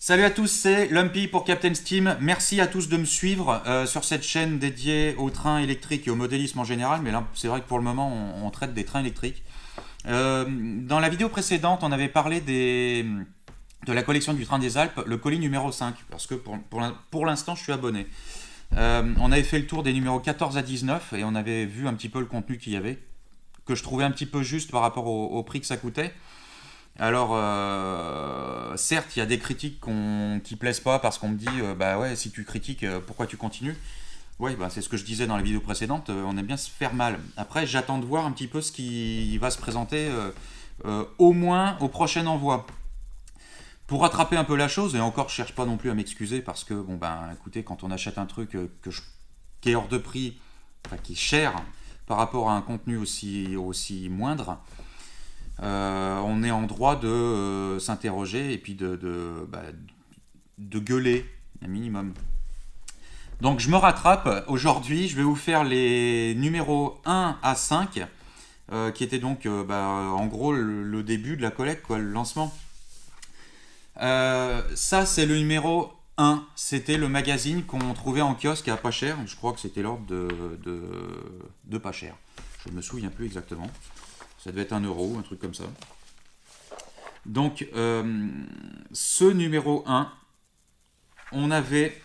Salut à tous, c'est Lumpy pour Captain Steam. Merci à tous de me suivre sur cette chaîne dédiée aux trains électriques et au modélisme en général. Mais là, c'est vrai que pour le moment, on traite des trains électriques. Dans la vidéo précédente, on avait parlé de la collection du train des Alpes, le colis numéro 5, parce que pour l'instant, je suis abonné. On avait fait le tour des numéros 14 à 19 et on avait vu un petit peu le contenu qu'il y avait, que je trouvais un petit peu juste par rapport au prix que ça coûtait. Alors, certes, il y a des critiques qui plaisent pas parce qu'on me dit, bah ouais, si tu critiques, pourquoi tu continues? Ouais, bah c'est ce que je disais dans la vidéo précédente, on aime bien se faire mal. Après, j'attends de voir un petit peu ce qui va se présenter, au moins au prochain envoi. Pour rattraper un peu la chose, et encore, je cherche pas non plus à m'excuser parce que, bon ben, écoutez, quand on achète un truc qui est hors de prix, enfin qui est cher par rapport à un contenu aussi moindre, on est en droit de s'interroger et puis de gueuler un minimum. Donc je me rattrape. Aujourd'hui, je vais vous faire les numéros 1 à 5, qui étaient donc en gros le début de la collecte, quoi, le lancement. Ça, c'est le numéro 1. C'était le magazine qu'on trouvait en kiosque à pas cher. Je crois que c'était l'ordre de pas cher. Je ne me souviens plus exactement. Ça devait être 1 euro, un truc comme ça. Donc, ce numéro 1, on avait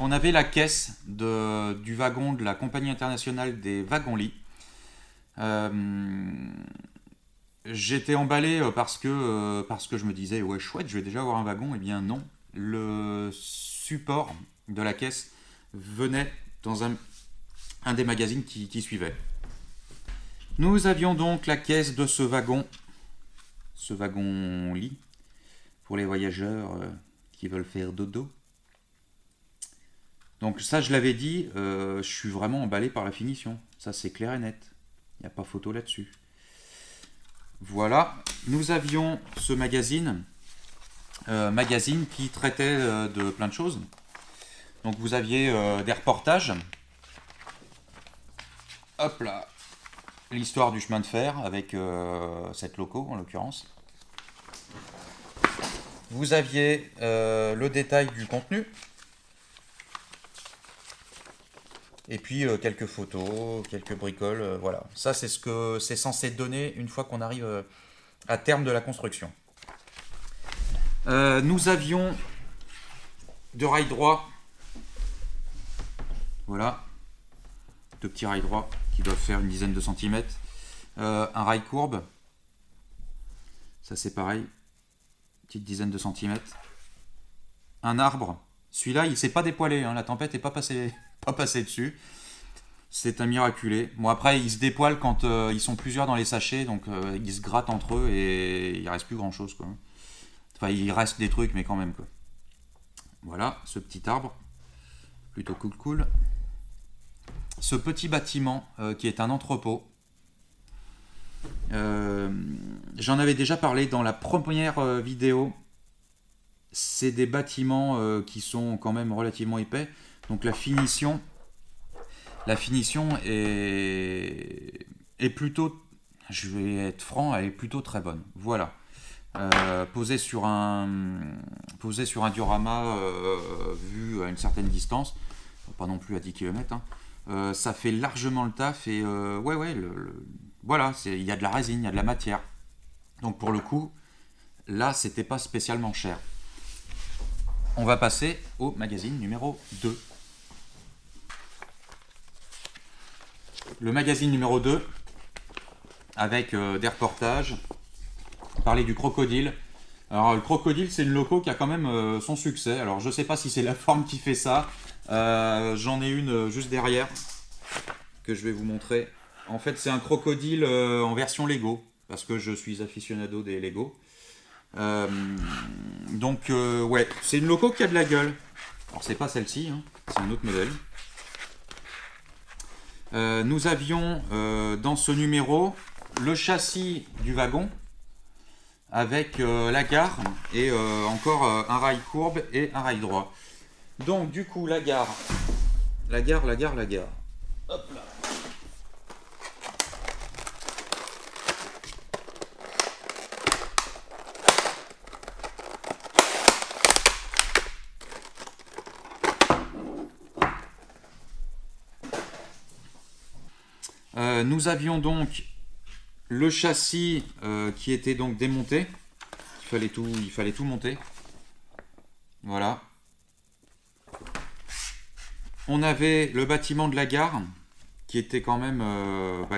la caisse du wagon de la Compagnie internationale des wagons-lits. J'étais emballé parce que je me disais, ouais, chouette, je vais déjà avoir un wagon. Eh bien, non. Le support de la caisse venait dans un des magazines qui suivait. Nous avions donc la caisse de ce wagon-lit, pour les voyageurs qui veulent faire dodo. Donc ça, je l'avais dit, je suis vraiment emballé par la finition. Ça, c'est clair et net. Il n'y a pas photo là-dessus. Voilà, nous avions ce magazine qui traitait de plein de choses. Donc vous aviez des reportages. Hop là, l'histoire du chemin de fer avec 7 locaux en l'occurrence. Vous aviez le détail du contenu. Et puis quelques photos, quelques bricoles, voilà. Ça, c'est ce que c'est censé donner une fois qu'on arrive à terme de la construction. Nous avions deux rails droits. Voilà. Deux petits rails droits qui doivent faire une dizaine de centimètres. Un rail courbe. Ça, c'est pareil. Petite dizaine de centimètres. Un arbre. Celui-là, il ne s'est pas dépoilé. Hein. La tempête n'est pas passée dessus. C'est un miraculé. Bon, après, ils se dépoilent quand ils sont plusieurs dans les sachets, donc ils se grattent entre eux et il reste plus grand chose, quoi. Enfin, il reste des trucs, mais quand même, quoi. Voilà, ce petit arbre. Plutôt cool. Ce petit bâtiment qui est un entrepôt. J'en avais déjà parlé dans la première vidéo. C'est des bâtiments qui sont quand même relativement épais. Donc la finition est plutôt, je vais être franc, elle est plutôt très bonne. Voilà. Posé sur un diorama vu à une certaine distance, pas non plus à 10 km, hein, ça fait largement le taf et voilà, il y a de la résine, il y a de la matière. Donc pour le coup, là, c'était pas spécialement cher. On va passer au magazine numéro 2. Le magazine numéro 2, avec des reportages, parler du crocodile. Alors le crocodile, c'est une loco qui a quand même son succès. Alors je sais pas si c'est la forme qui fait ça. J'en ai une juste derrière, que je vais vous montrer. En fait, c'est un crocodile en version Lego, parce que je suis aficionado des Lego. Ouais, c'est une loco qui a de la gueule. Alors c'est pas celle-ci, hein, c'est un autre modèle. Nous avions dans ce numéro le châssis du wagon avec la gare et encore un rail courbe et un rail droit. Donc du coup la gare. Hop là. Nous avions donc le châssis qui était donc démonté. Il fallait tout monter. Voilà. On avait le bâtiment de la gare qui était quand même,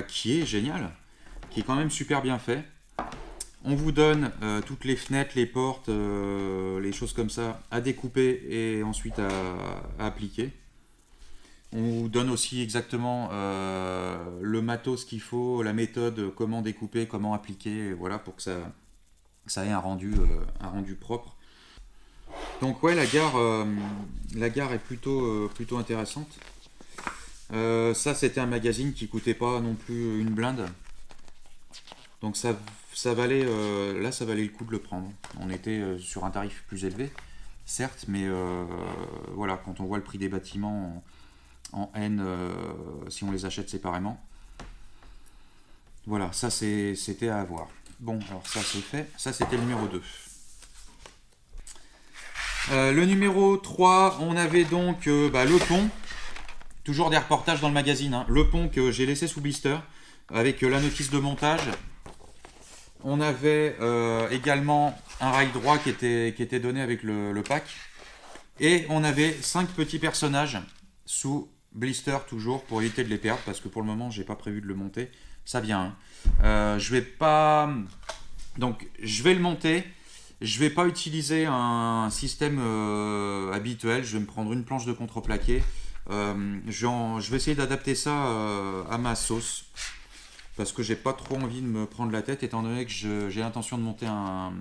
qui est génial, qui est quand même super bien fait. On vous donne toutes les fenêtres, les portes, les choses comme ça à découper et ensuite à appliquer. On vous donne aussi exactement le matos qu'il faut, la méthode, comment découper, comment appliquer, voilà, pour que ça ait un rendu propre. Donc ouais, la gare est plutôt intéressante. Ça, c'était un magazine qui coûtait pas non plus une blinde. Donc ça valait, là, ça valait le coup de le prendre. On était sur un tarif plus élevé, certes, mais voilà, quand on voit le prix des bâtiments en N, si on les achète séparément, voilà, ça c'était à avoir. Bon, alors ça c'est fait. Ça, c'était le numéro 2. Le numéro 3, on avait donc le pont. Toujours des reportages dans le magazine. Hein. Le pont que j'ai laissé sous blister avec la notice de montage. On avait également un rail droit qui était donné avec le pack. Et on avait 5 petits personnages sous blister toujours pour éviter de les perdre parce que pour le moment j'ai pas prévu de le monter. Ça vient. Hein. Je vais pas. Donc je vais le monter. Je vais pas utiliser un système habituel. Je vais me prendre une planche de contreplaqué. Je vais essayer d'adapter ça à ma sauce parce que j'ai pas trop envie de me prendre la tête étant donné que j'ai l'intention de monter un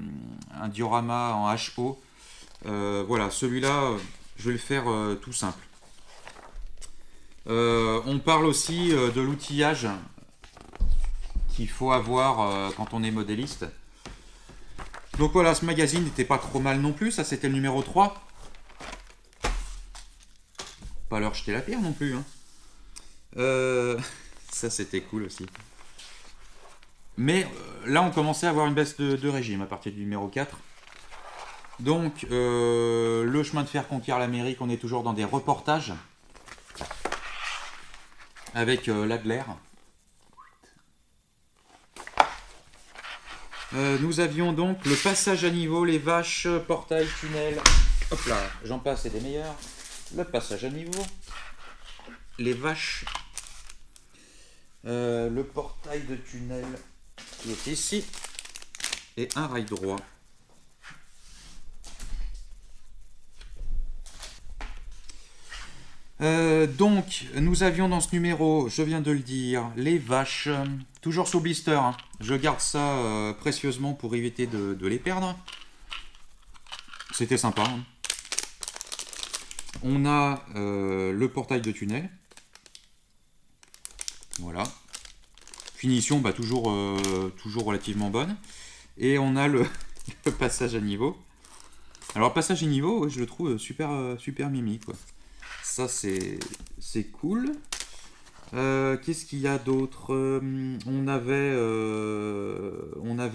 diorama en HO. Voilà, celui-là, je vais le faire tout simple. On parle aussi de l'outillage qu'il faut avoir quand on est modéliste. Donc voilà, ce magazine n'était pas trop mal non plus, ça c'était le numéro 3. Pas leur jeter la pierre non plus. Hein. Ça c'était cool aussi. Mais là on commençait à avoir une baisse de régime à partir du numéro 4. Donc le chemin de fer conquiert l'Amérique, on est toujours dans des reportages avec l'Adler. Nous avions donc le passage à niveau, les vaches, portail, tunnel. Hop là, j'en passe et des meilleurs. Le passage à niveau, les vaches, le portail de tunnel qui est ici et un rail droit. Donc, nous avions dans ce numéro, je viens de le dire, les vaches, toujours sous blister. Hein. Je garde ça précieusement pour éviter de les perdre. C'était sympa. Hein. On a le portail de tunnel. Voilà. Finition toujours relativement bonne. Et on a le passage à niveau. Alors, le passage à niveau, je le trouve super mimi, quoi. Ça, c'est cool. Qu'est-ce qu'il y a d'autre? On avait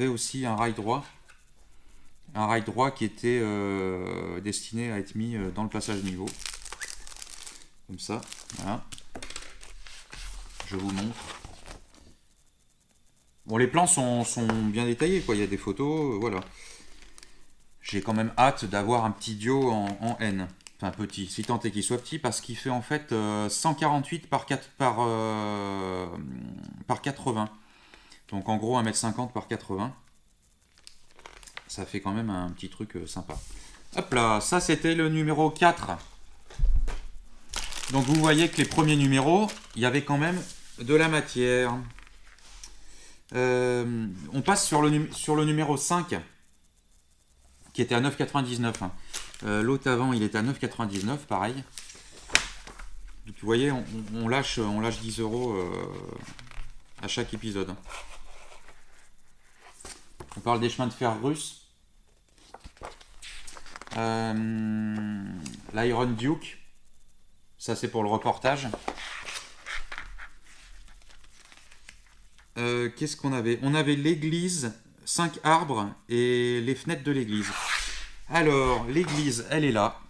aussi un rail droit. Un rail droit qui était destiné à être mis dans le passage niveau. Comme ça. Voilà. Je vous montre. Bon, les plans sont bien détaillés, quoi. Il y a des photos, voilà. J'ai quand même hâte d'avoir un petit dio en N. Enfin petit, si tant est qu'il soit petit, parce qu'il fait en fait 148 par 80. Donc en gros 1m50 par 80. Ça fait quand même un petit truc sympa. Hop là, ça c'était le numéro 4. Donc vous voyez que les premiers numéros, il y avait quand même de la matière. On passe sur le numéro 5, qui était à 9,99. Hein. L'autre avant, il était à 9,99, pareil. Donc vous voyez, on lâche 10 € à chaque épisode. On parle des chemins de fer russes. L'Iron Duke. Ça, c'est pour le reportage. Qu'est-ce qu'on avait? On avait l'église, 5 arbres et les fenêtres de l'église. Alors, l'église, elle est là.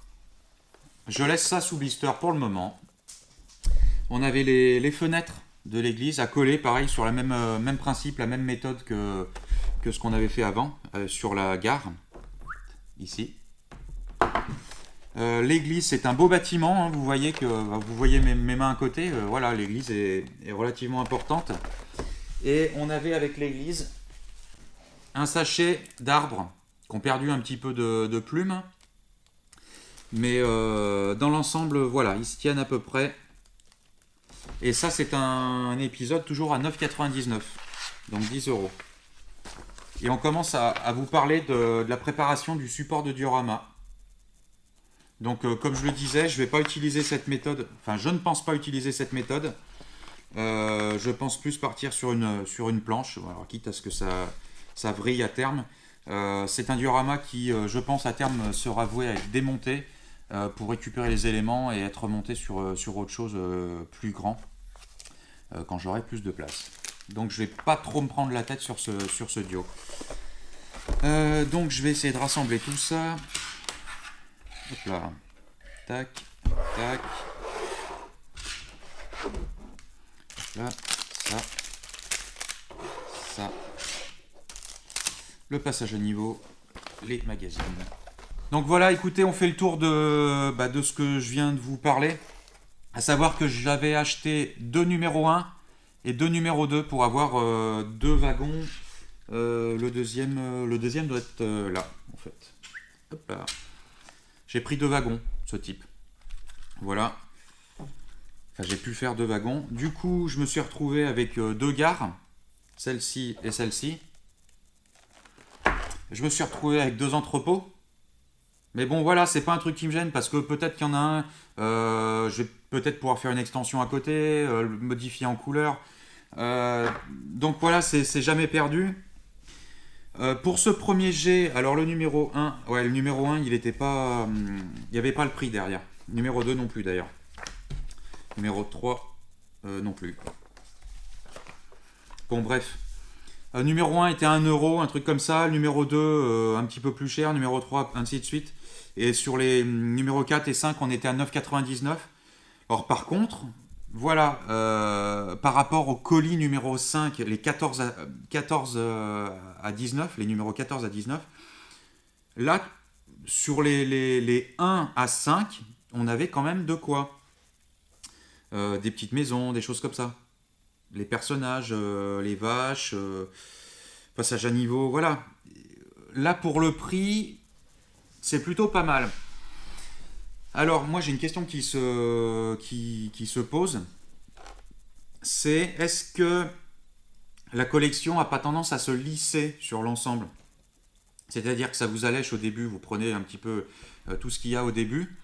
Je laisse ça sous blister pour le moment. On avait les fenêtres de l'église, à coller, pareil, sur la même principe, la même méthode que ce qu'on avait fait avant, sur la gare, ici. L'église, c'est un beau bâtiment, hein, vous voyez mes mains à côté, voilà, l'église est relativement importante. Et on avait avec l'église un sachet d'arbres qui ont perdu un petit peu de plumes. Mais dans l'ensemble, voilà, ils se tiennent à peu près. Et ça, c'est un épisode toujours à 9,99, donc 10 €. Et on commence à vous parler de la préparation du support de diorama. Donc, comme je le disais, je ne vais pas utiliser cette méthode. Enfin, je ne pense pas utiliser cette méthode. Je pense plus partir sur une planche, alors, quitte à ce que ça vrille à terme. C'est un diorama qui, je pense, à terme sera voué à être démonté pour récupérer les éléments et être monté sur autre chose plus grand quand j'aurai plus de place. Donc je vais pas trop me prendre la tête sur ce duo. Donc je vais essayer de rassembler tout ça. Hop là. Tac, tac. Hop là, ça. Le passage à niveau, les magazines. Donc voilà, écoutez, on fait le tour de ce que je viens de vous parler. À savoir que j'avais acheté 2 numéro 1 et 2 numéro 2 pour avoir 2 wagons. Le deuxième doit être là, en fait. Hop là. J'ai pris 2 wagons, ce type. Voilà. Enfin, j'ai pu faire 2 wagons. Du coup, je me suis retrouvé avec 2 gares. Celle-ci et celle-ci. Je me suis retrouvé avec 2 entrepôts. Mais bon, voilà, c'est pas un truc qui me gêne parce que peut-être qu'il y en a un, je vais peut-être pouvoir faire une extension à côté, le modifier en couleur. Donc voilà, c'est jamais perdu. Pour ce premier jet, alors le numéro 1, ouais, le numéro 1, il était pas, il n'y avait pas le prix derrière. Numéro 2 non plus d'ailleurs. Numéro 3 non plus. Bon, bref. Numéro 1 était 1 €, un truc comme ça. Numéro 2, un petit peu plus cher. Numéro 3, ainsi de suite. Et sur les numéros 4 et 5, on était à 9,99. Or, par contre, voilà, par rapport au colis numéro 5, les 14 à 19, les numéros 14 à 19, là, sur les 1 à 5, on avait quand même de quoi. Des petites maisons, des choses comme ça. Les personnages, les vaches, passage à niveau, voilà. Là, pour le prix, c'est plutôt pas mal. Alors, moi, j'ai une question qui se pose. C'est, est-ce que la collection n'a pas tendance à se lisser sur l'ensemble? C'est-à-dire que ça vous allège au début, vous prenez un petit peu tout ce qu'il y a au début,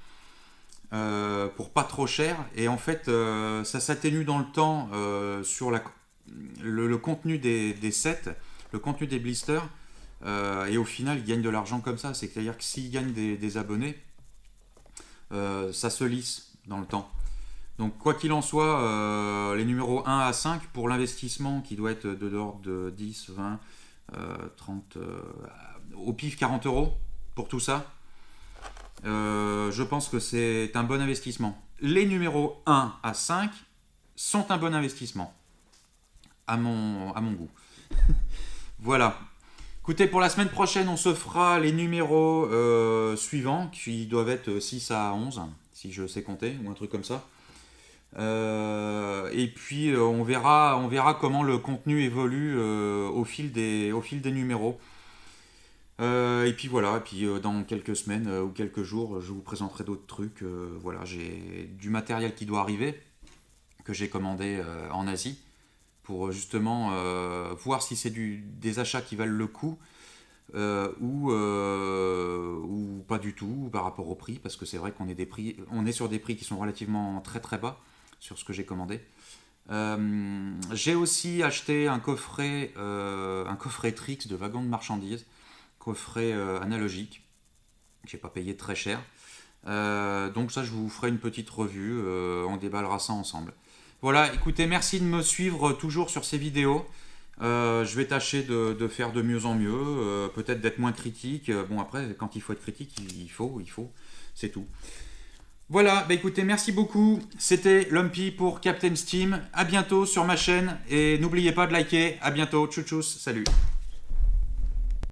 pour pas trop cher, et en fait ça s'atténue dans le temps sur le contenu des sets, le contenu des blisters, et au final ils gagnent de l'argent comme ça. C'est-à-dire que s'ils gagnent des abonnés, ça se lisse dans le temps. Donc quoi qu'il en soit, les numéros 1 à 5 pour l'investissement qui doit être de l'ordre de 10, 20, 30, au pif 40 € pour tout ça. Je pense que c'est un bon investissement. Les numéros 1 à 5 sont un bon investissement, à mon goût. Voilà. Écoutez, pour la semaine prochaine, on se fera les numéros suivants, qui doivent être 6 à 11, si je sais compter, ou un truc comme ça. Et puis, on verra comment le contenu évolue au fil des numéros. Et puis voilà, et puis dans quelques semaines ou quelques jours, je vous présenterai d'autres trucs. Voilà, j'ai du matériel qui doit arriver, que j'ai commandé en Asie, pour justement voir si c'est des achats qui valent le coup, ou pas du tout par rapport au prix, parce que c'est vrai qu'on est sur des prix qui sont relativement très très bas sur ce que j'ai commandé. J'ai aussi acheté un coffret Trix de wagons de marchandises, coffret analogique, que j'ai pas payé très cher. Donc ça, je vous ferai une petite revue, on déballera ça ensemble. Voilà, écoutez, merci de me suivre toujours sur ces vidéos. Je vais tâcher de faire de mieux en mieux, peut-être d'être moins critique. Bon, après, quand il faut être critique, il faut, c'est tout. Voilà, bah écoutez, merci beaucoup. C'était Lumpy pour Captain Steam. À bientôt sur ma chaîne et n'oubliez pas de liker. À bientôt. Tchou tchous, salut.